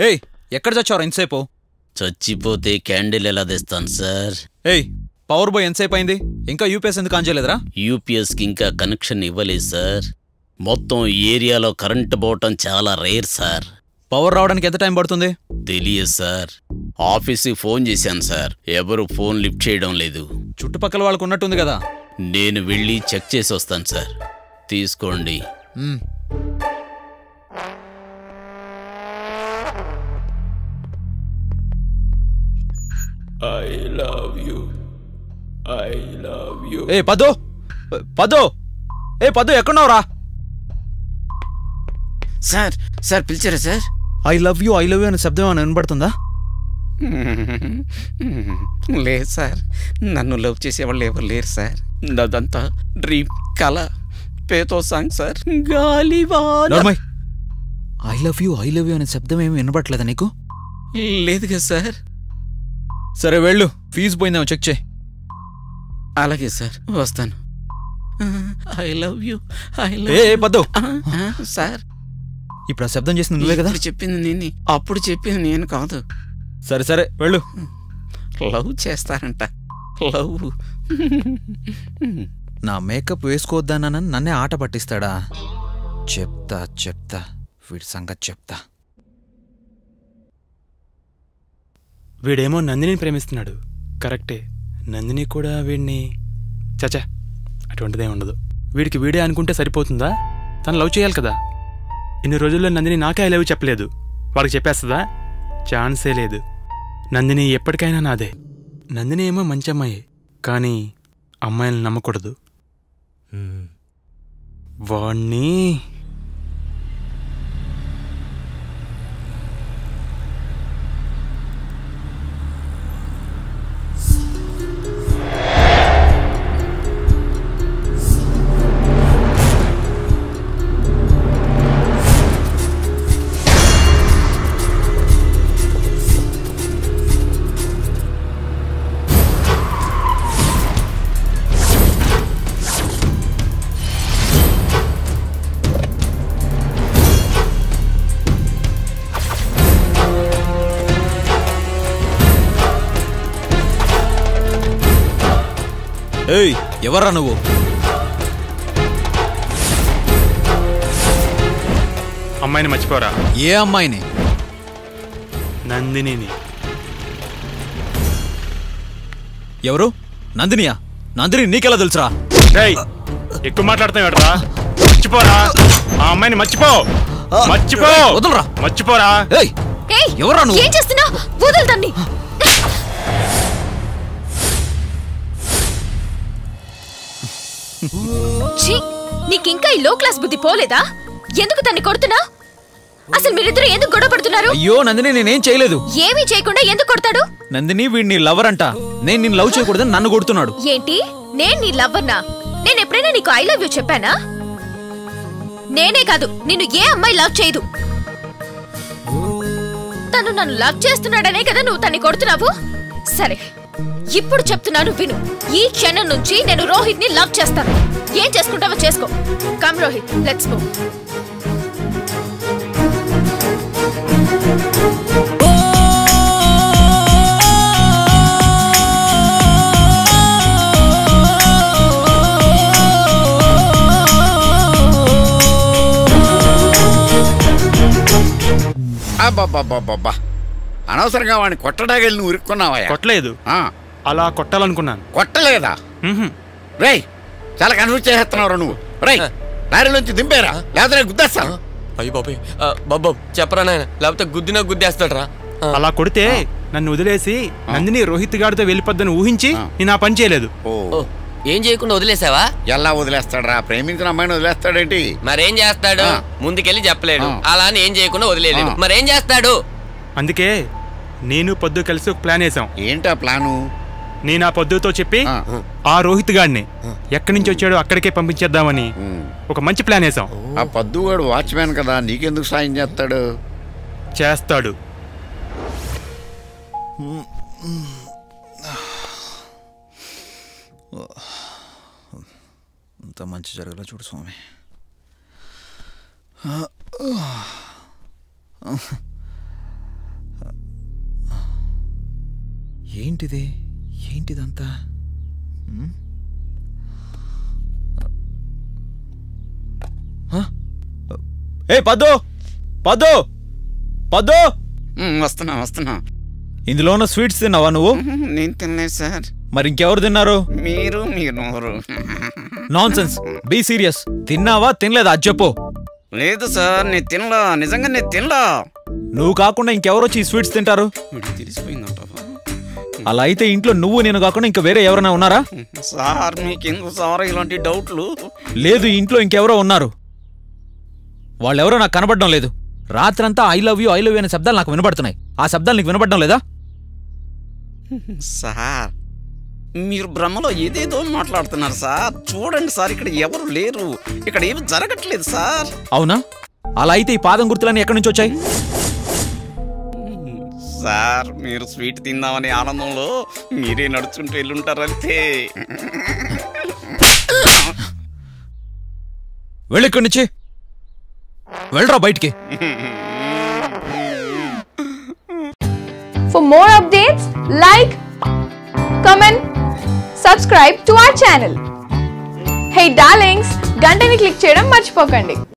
ఏయ్ ఎక్కడ చచ్చావు ఎంతసేపు? చచ్చిపోతే క్యాండిల్ ఎలా తెస్తాను సార్? ఏయ్ పవర్ బాయ్ ఎంతసేపు అయింది? ఇంకా యూపీఎస్ ఎందుకు ఆన్ చేయలేదురా? యూపీఎస్కి ఇంకా కనెక్షన్ ఇవ్వలేదు సార్. మొత్తం ఏరియాలో కరెంట్ పోవటం చాలా రేర్ సార్. పవర్ రావడానికి ఎంత టైం పడుతుంది? తెలియదు సార్. ఆఫీస్కి ఫోన్ చేశాను సార్, ఎవరు ఫోన్ లిఫ్ట్ చేయడం లేదు. చుట్టుపక్కల వాళ్ళకు ఉన్నట్టుంది కదా. నేను వెళ్ళి చెక్ చేసి వస్తాను సార్. తీసుకోండి. I love you. I love you. ఏ పదో పదో ఏ పదో ఎక్కడున్నావురా? సార్ సార్ పిలిచారా సార్? ఐ లవ్ యూ అనే శబ్దం ఏమైనా వినబడుతుందా? లేదు సార్, నన్ను లవ్ చేసేవాళ్ళు ఎవరు లేరు సార్. నాదంతా డ్రీమ్ కళ, పేతో సాంగ్ సార్. గాలివాన. ఐ లవ్ యూ అనే శబ్దం ఏమి వినబడట్లేదా నీకు? లేదు కదా సార్. సరే వెళ్ళు, ఫీజు పోయిందేమో చెక్ చేయి. అలాగే సార్, వస్తాను. ఐ లవ్ యూ ఏ పద్దు సార్. ఇప్పుడు ఆ శబ్దం చేసింది నువ్వే కదా? చెప్పింది నేను, అప్పుడు చెప్పింది నేను కాదు. సరే సరే వెళ్ళు. లవ్ చేస్తారంట, లవ్. నా మేకప్ వేసుకోవద్దానని నన్నే ఆట పట్టిస్తాడా? చెప్తా చెప్తా వీడి సంగతి చెప్తా. వీడేమో నందిని ప్రేమిస్తున్నాడు, కరెక్టే. నందిని కూడా వీడిని చచా అటువంటిదే ఉండదు. వీడికి వీడే అనుకుంటే సరిపోతుందా? తను లవ్ చేయాలి కదా. ఇన్ని రోజుల్లో నందిని నాకే ఐ లవ్ చెప్పలేదు, వాడికి చెప్పేస్తుందా? ఛాన్సే లేదు. నందిని ఎప్పటికైనా నాదే. నందిని ఏమో మంచి అమ్మాయి, కానీ అమ్మాయిలను నమ్మకూడదు. వాణ్ణి ఏయ్ ఎవర్రా నువ్వు? అమ్మాయిని మర్చిపోరా. ఏ అమ్మాయిని? నందినిని. ఎవరు? నందినియా? నందిని నీకెలా తెలుసురా? ఎక్కువ మాట్లాడుతున్నావురా. మర్చిపోరా, ఆ అమ్మాయిని మర్చిపో. మర్చిపో. వదలరా. మర్చిపోరా. ఎవర్రా నువ్వు? ఏం చేస్తున్నావ్? వదలదాన్ని. నీకింకా ఈ లో క్లాస్ బుద్ధి పోలేదా? ఎందుకు తన్ని కొడుతున్నా? అసలు మీరిద్దరు ఎందుకు గొడవ పడుతున్నారు? అయ్యో నందిని నేనేం చేయలేదు. ఏమీ చేయకుండా ఎందుకు కొడతాడు? నందిని వీడిని లవర్ అంట. నేను నిన్ను లవ్ చేయకూడదని నన్ను కొడుతున్నాడు. ఏంటి? నేను నీ లవ్వర్నా? నేను ఎప్పుడైనా నీకు ఐ లవ్ యూ చెప్పానా? నేనే కాదు, నిన్ను ఏ అమ్మాయి లవ్ చేయదు. తను నన్ను లవ్ చేస్తున్నాడనే కదా నువ్వు తన్ని కొడుతున్నావు. సరే ఇప్పుడు చెప్తున్నాను విను. ఈ క్షణం నుంచి నేను రోహిత్ ని లవ్ చేస్తాను. ఏం చేసుకుంటావో చేసుకో. Come Rohit, let's move. అబ్బబ్బబ్బబ్బా, అనవసరంగా వాడిని కొట్టడానికి వెళ్ళి నువ్వు ఉరుక్కున్నావా? కొట్టలేదు, అలా కొట్టాలనుకున్నాను. కొట్టలేదా? రేయ్ చాలా కన్ఫ్యూజ్ చేస్తున్నావు నువ్వు. రేయ్ లారీలోంచి దింపేరా, లేకపోతే గుద్దేస్తాను. అయ్యి బాబాయ్, బాబు చెప్పరా నాయన, లేకపోతే గుద్దినా గుద్దేస్తాడరా. అలా కొడితే నన్ను వదిలేసి నందిని రోహిత్ గారితో వెళ్ళిపోద్దని ఊహించి నేను ఆ పని చేయలేదు. ఏం చేయకుండా వదిలేసావా? ఎలా వదిలేస్తాడరా? ప్రేమించిన అమ్మాయిని వదిలేస్తాడేంటి? మరేం చేస్తాడు? ముందుకెళ్ళి చెప్పలేడు, అలా అని ఏం చేయకుండా వదిలేడు. మరేం చేస్తాడు? అందుకే నేను పొద్దు కలిసి ఒక ప్లాన్ వేసాం. ఏంటా ప్లాను? నేను ఆ పొద్దుతో చెప్పి ఆ రోహిత్ గాడిని ఎక్కడి నుంచి వచ్చాడో అక్కడికే పంపించేద్దామని ఒక మంచి ప్లాన్ వేసాం. ఆ పద్దుగాడు వాచ్మ్యాన్ కదా, నీకెందుకు సాయం చేస్తాడు? చేస్తాడు. అంత మంచి జరగలా చూడు స్వామి. ఏంటిది ఏంటిదంతా ఏ పద్దు పద్దు పద్దు వస్తున్నా ఇందులో ఉన్న స్వీట్స్ తిన్నావా నువ్వు? నేను తినలేదు సార్. మరి ఇంకెవరు తిన్నారు? మీరు నాన్ సెన్స్, బీ సీరియస్. తిన్నావా తినలేదా అది చెప్పు. లేదు సార్, నేను తినలా, నిజంగా నేను తినలా. నువ్వు కాకుండా ఇంకెవరు వచ్చి ఈ స్వీట్స్ తింటారు? తెలిసిపోయిందంట. అలా అయితే ఇంట్లో నువ్వు నేను కాకుండా ఇంకా వేరే ఎవరైనా ఉన్నారా? సార్ మీకెందుకు సార్ ఇలాంటి డౌట్లు? లేదు, ఇంట్లో ఇంకెవరో ఉన్నారు. వాళ్ళెవరో నాకు కనబడడం లేదు. రాత్రంతా ఐ లవ్ యూ అనే శబ్దాలు నాకు వినబడుతున్నాయి. ఆ శబ్దాలు నీకు వినబడడం లేదా? సార్ మీరు బ్రహ్మలో ఏదేదో మాట్లాడుతున్నారు సార్. చూడండి సార్, ఇక్కడ ఎవరు లేరు, ఇక్కడ ఏమి జరగట్లేదు సార్. అవునా? అలా అయితే ఈ పాదం గుర్తులన్నీ ఎక్కడి నుంచి వచ్చాయి? సార్ మీరు స్వీట్ తిందామనే ఆనందంలో మీరే నడుచుకుంటూ వెళ్ళుంటారంతే. వెళ్ళిక్కడి నుంచి వెళ్ళరా బయటికి. For more updates, like, comment, subscribe to our channel. Hey darlings, గంటని click చేయడం మర్చిపోకండి.